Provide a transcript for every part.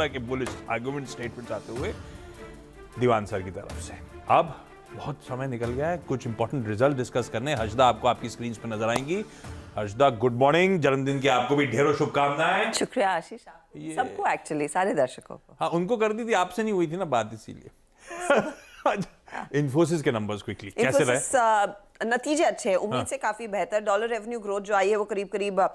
के bullish argument statements आते हुए दीवान सर की तरफ से। अब बहुत समय निकल गया है, कुछ इंपॉर्टेंट रिजल्ट डिस्कस करने। हर्षदा आपको आपकी स्क्रीन पर नजर आएंगी। हर्षदा, गुड मॉर्निंग, जन्मदिन की आपको भी ढेरों शुभकामनाएं। शुक्रिया आशीष, सबको, एक्चुअली सारे दर्शकों को। हाँ, उनको कर दी थी, आपसे नहीं हुई थी ना बात, इसीलिए। इन्फोसिस के नंबर्स क्विकली कैसे रहे? नतीजे अच्छे हैं, उम्मीद से काफी बेहतर। डॉलर रेवेन्यू ग्रोथ जो आई है वो करीब करीब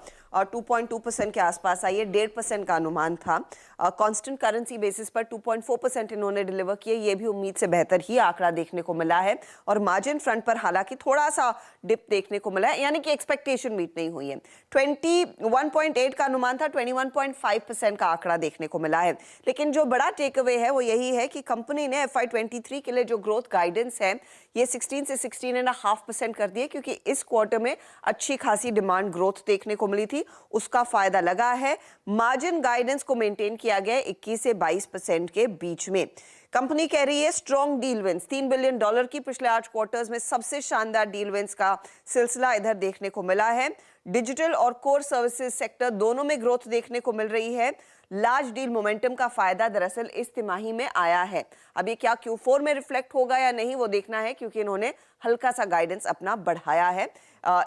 2.2% के आसपास आई है। 1.5% का अनुमान था। कांस्टेंट करेंसी बेसिस पर 2.4% इन्होंने डिलीवर किए, ये भी उम्मीद से बेहतर ही आंकड़ा देखने को मिला है। और मार्जिन फ्रंट पर हालांकि थोड़ा सा डिप देखने को मिला है, यानी कि एक्सपेक्टेशन मीट नहीं हुई है। 21.8 का अनुमान था, 21.5% का आंकड़ा देखने को मिला है। लेकिन जो बड़ा टेक अवे है वो यही है कि कंपनी ने FY23 के लिए जो ग्रोथ गाइडेंस है ये 16 से 16.5% कर दिए, क्योंकि इस क्वार्टर में अच्छी खासी डिमांड ग्रोथ देखने को मिली थी, उसका फायदा लगा है। मार्जिन गाइडेंस को मेंटेन किया गया 21 से 22% के बीच में। कंपनी कह रही है स्ट्रॉन्ग डील विंस, $3 बिलियन की पिछले 8 क्वार्टर्स में सबसे शानदार डील विंस का सिलसिला इधर देखने को मिला है। डिजिटल और कोर सर्विसेज सेक्टर दोनों में ग्रोथ देखने को मिल रही है। लार्ज डील मोमेंटम का फायदा दरअसल इस तिमाही में आया है। अब ये क्या Q4 में रिफ्लेक्ट होगा या नहीं वो देखना है, क्योंकि इन्होंने हल्का सा गाइडेंस अपना बढ़ाया है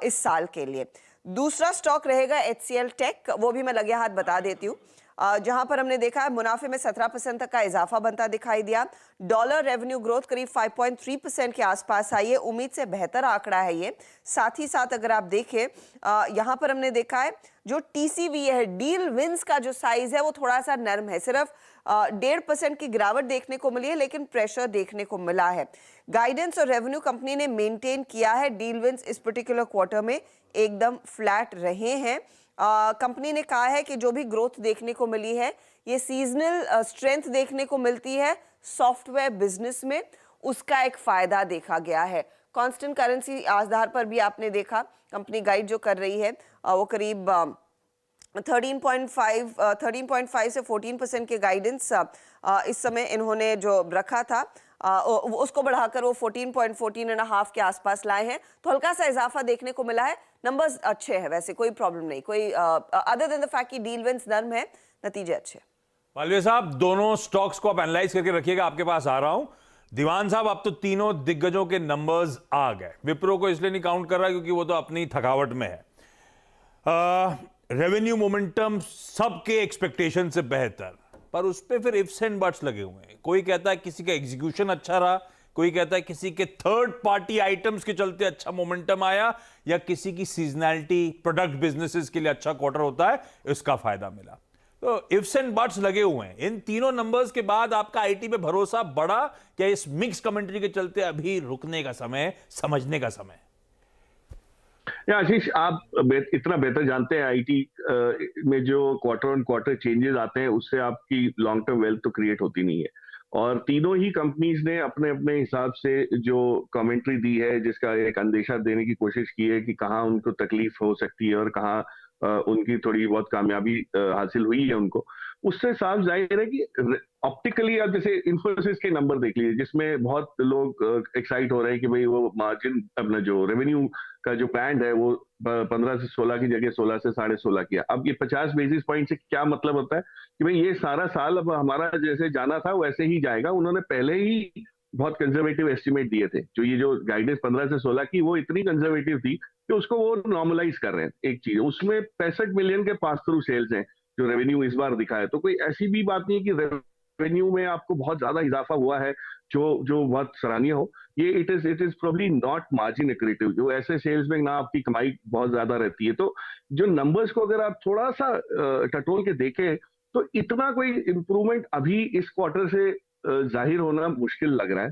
इस साल के लिए। दूसरा स्टॉक रहेगा HCL टेक, वो भी मैं लगे हाथ बता देती हूँ। जहां पर हमने देखा है मुनाफे में 17% तक का इजाफा बनता दिखाई दिया। डॉलर रेवेन्यू ग्रोथ करीब 5.3% के आसपास आई है, उम्मीद से बेहतर आंकड़ा है ये। साथ ही साथ अगर आप देखें यहां पर हमने देखा है जो TCV है, डील विंस का जो साइज है वो थोड़ा सा नरम है, सिर्फ 1.5% की गिरावट देखने को मिली है, लेकिन प्रेशर देखने को मिला है। गाइडेंस और रेवेन्यू कंपनी ने मेंटेन किया है। डील विंस इस पर्टिकुलर क्वार्टर में एकदम फ्लैट रहे हैं। कंपनी ने कहा है कि जो भी ग्रोथ देखने को मिली है ये सीजनल स्ट्रेंथ देखने को मिलती है सॉफ्टवेयर बिजनेस में, उसका एक फायदा देखा गया है। कांस्टेंट करेंसी आधार पर भी आपने देखा कंपनी गाइड जो कर रही है वो करीब 13.5 से 14% के गाइडेंस इस समय इन्होंने जो रखा था उसको बढ़ाकर वो 14.5 के आसपास लाए हैं, तो हल्का सा इजाफा देखने को मिला है। नंबर्स अच्छे हैं, वैसे कोई प्रॉब्लम नहीं, कोई अदर देन द फैक्ट कि डील विंस नरम है, नतीजे अच्छे। मालवीय साहब, दोनों स्टॉक्स को आप एनालाइज करके रखिएगा, आपके पास आ रहा हूं। दीवान साहब, अब तो तीनों दिग्गजों के नंबर्स आ गए। विप्रो को इसलिए नहीं काउंट कर रहा क्योंकि वो तो अपनी थकावट में है। रेवेन्यू मोमेंटम सबके एक्सपेक्टेशन से बेहतर, पर उस पर फिर इफ्स एंड बट्स लगे हुए हैं। कोई कहता है किसी का एग्जीक्यूशन अच्छा रहा, कोई कहता है किसी के थर्ड पार्टी आइटम्स के चलते अच्छा मोमेंटम आया, या किसी की सीजनैलिटी प्रोडक्ट बिजनेसेस के लिए अच्छा क्वार्टर होता है, इसका फायदा मिला। तो इफ्स एंड बट्स लगे हुए हैं। इन तीनों नंबर्स के बाद आपका आईटी पे भरोसा बढ़ा क्या? इस मिक्स कमेंट्री के चलते अभी रुकने का समय, समझने का समय? या आशीष, आप इतना बेहतर जानते हैं आईटी में जो क्वार्टर ऑन क्वार्टर चेंजेस आते हैं उससे आपकी लॉन्ग टर्म वेल्थ तो क्रिएट होती नहीं है। और तीनों ही कंपनीज ने अपने अपने हिसाब से जो कमेंट्री दी है, जिसका एक अंदेशा देने की कोशिश की है कि कहाँ उनको तकलीफ हो सकती है और कहाँ उनकी थोड़ी बहुत कामयाबी हासिल हुई है उनको, उससे साफ जाहिर है कि ऑप्टिकली आप जैसे इन्फोसिस के नंबर देख लीजिए, जिसमें बहुत लोग एक्साइट हो रहे हैं कि भाई वो मार्जिन अपना जो रेवेन्यू का जो बैंड है वो 15 से 16 की जगह 16 से 16.5 किया। अब ये 50 बेसिस पॉइंट से क्या मतलब होता है कि भाई ये सारा साल अब हमारा जैसे जाना था वैसे ही जाएगा। उन्होंने पहले ही बहुत कंजर्वेटिव एस्टिमेट दिए थे। जो ये जो गाइडेंस 15 से 16 की, वो इतनी कंजर्वेटिव थी कि उसको वो नॉर्मलाइज कर रहे हैं। एक चीज उसमें 65 मिलियन के पास थ्रू सेल्स हैं जो रेवेन्यू इस बार दिखा है। तो कोई ऐसी भी बात नहीं है कि रेवेन्यू में आपको बहुत ज्यादा इजाफा हुआ है जो जो बहुत सराहनीय हो। ये it is probably not margin accretive. जो ऐसे सेल्स में ना आपकी कमाई बहुत ज्यादा रहती है, तो जो नंबर्स को अगर आप थोड़ा सा टटोल के देखें तो इतना कोई इंप्रूवमेंट अभी इस क्वार्टर से जाहिर होना मुश्किल लग रहा है।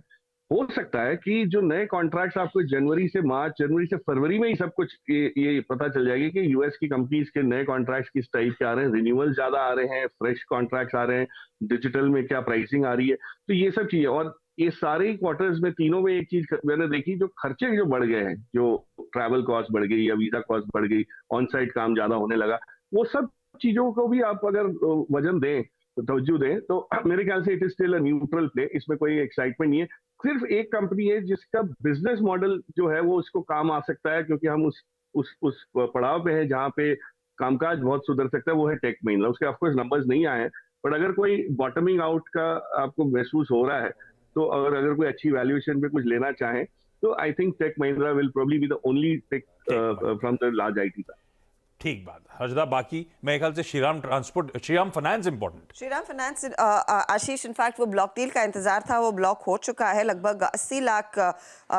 हो सकता है कि जो नए कॉन्ट्रैक्ट्स आपको जनवरी से मार्च, जनवरी से फरवरी में ही सब कुछ ये पता चल जाएगी कि यूएस की कंपनीज के नए कॉन्ट्रैक्ट्स किस टाइप के आ रहे हैं, रिन्यूअल ज्यादा आ रहे हैं, फ्रेश कॉन्ट्रैक्ट्स आ रहे हैं, डिजिटल में क्या प्राइसिंग आ रही है। तो ये सब चीजें, और ये सारे क्वार्टर्स में तीनों में एक चीज मैंने देखी, जो खर्चे जो बढ़ गए हैं, जो ट्रैवल कॉस्ट बढ़ गई या वीजा कॉस्ट बढ़ गई, ऑन साइट काम ज्यादा होने लगा, वो सब चीजों को भी आप अगर वजन दें, तवज्जो दें, तो मेरे ख्याल से it is still a neutral play. इसमें कोई एक्साइटमेंट नहीं है। सिर्फ एक कंपनी है जिसका बिजनेस मॉडल जो है वो उसको काम आ सकता है, क्योंकि हम उस पड़ाव पे है जहाँ पे कामकाज बहुत सुधर सकता है, वो है टेक महिंद्रा। उसके ऑफकोर्स नंबर्स नहीं आए हैं, बट अगर कोई बॉटमिंग आउट का आपको महसूस हो रहा है, तो अगर कोई अच्छी वैल्यूएशन पे कुछ लेना चाहें, तो I think Tech Mahindra will probably be the only tech from the large IT. ठीक बात हर्षदा। बाकी मेरे ख्याल से Shriram finance important. Shriram finance Ashish, in fact वो ब्लॉक डील का इंतजार था, वो ब्लॉक हो चुका है। लगभग 80 लाख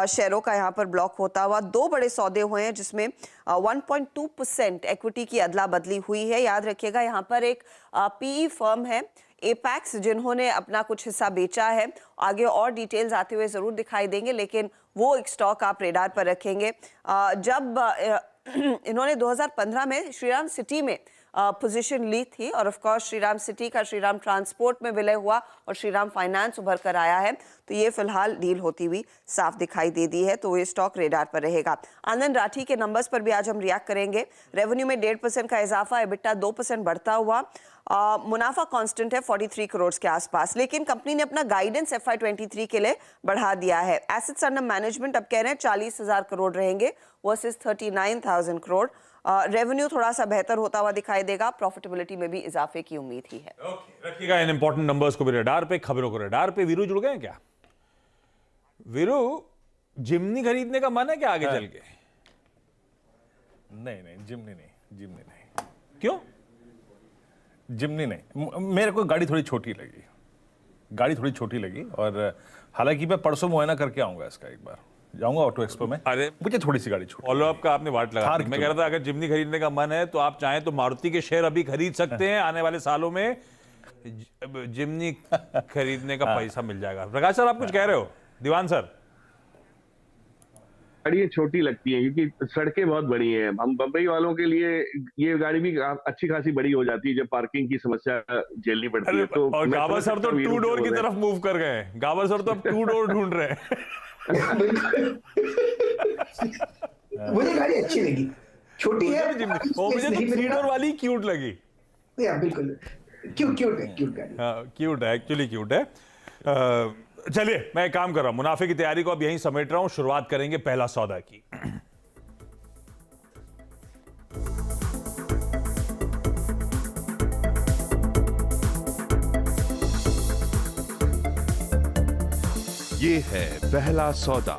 शेयरों का यहाँ पर ब्लॉक होता हुआ 2 बड़े सौदे हुए हैं, जिसमें 1.2% इक्विटी की अदला बदली हुई है। याद रखिएगा यहाँ पर एक पीई फर्म है एपैक्स, जिन्होंने अपना कुछ हिस्सा बेचा है। आगे और डिटेल्स आते हुए जरूर दिखाई देंगे, लेकिन वो एक स्टॉक आप रेडार पर रखेंगे। जब इन्होंने 2015 में श्रीराम सिटी में पोजीशन ली थी, और ऑफ कोर्स श्रीराम सिटी का श्रीराम ट्रांसपोर्ट में विलय हुआ और श्रीराम फाइनेंस उभर कर आया है, तो ये फिलहाल डील होती हुई साफ दिखाई दे दी है, तो ये स्टॉक रेडार पर रहेगा। आनंद राठी के नंबर्स पर भी आज हम रिएक्ट करेंगे। रेवेन्यू में 1.5% का इजाफा, एबिटा 2% बढ़ता हुआ, मुनाफा कांस्टेंट है 43 करोड़ के आसपास, लेकिन कंपनी ने अपना गाइडेंस FY23 के लिए बढ़ा दिया है। एसेट्स अंडर मैनेजमेंट अब कह रहे हैं 40,000 करोड़ रहेंगे वर्सेस 39,000 करोड़। रेवेन्यू थोड़ा सा बेहतर होता हुआ दिखाई देगा, प्रॉफिटेबिलिटी में भी इजाफे की उम्मीद ही है। रखिएगा इन इंपॉर्टेंट नंबर्स को भी रडार पे, खबरों को रडार पे। वीरू जुड़ गए हैं क्या? वीरू, जिम्नी खरीदने का मन है क्या आगे चल के? नहीं, जिम्नी नहीं। क्यों? जिम्नी नहीं, मेरे को गाड़ी थोड़ी छोटी लगी, और हालांकि मैं परसों मुआयना करके आऊंगा इसका, एक बार जाऊंगा ऑटो एक्सपो में। अरे मुझे थोड़ी सी गाड़ी छोटी। फॉलो अप का आपने वाट लगा दी। मैं कह रहा था अगर जिम्नी खरीदने का मन है तो आप चाहें तो मारुति के शेयर अभी खरीद सकते हैं, आने वाले सालों में जिम्नी खरीदने का पैसा मिल जाएगा। प्रकाश सर, आप कुछ कह रहे हो? दीवान सर, गाड़ियां छोटी लगती हैं क्योंकि सड़कें बहुत बड़ी हैं। हम बम्बई वालों के लिए ये गाड़ी भी अच्छी खासी बड़ी हो जाती है जब पार्किंग की समस्या झेलनी पड़ती है। तो और गावर सर तो 2 डोर की तरफ मूव कर गए हैं। गावर सर तो अब 2 डोर ढूंढ रहे हैं। मुझे गाड़ी अच्छी लगी, छोटी है। मुझे तो 3 डोर वाली क्यूट लगी। बिल्कुल क्यूट गाड़ी। क्यूट है, एक्चुअली क्यूट है। चलिए, मैं एक काम कर रहा हूं, मुनाफे की तैयारी को अब यहीं समेट रहा हूं। शुरुआत करेंगे पहला सौदा की। ये है पहला सौदा।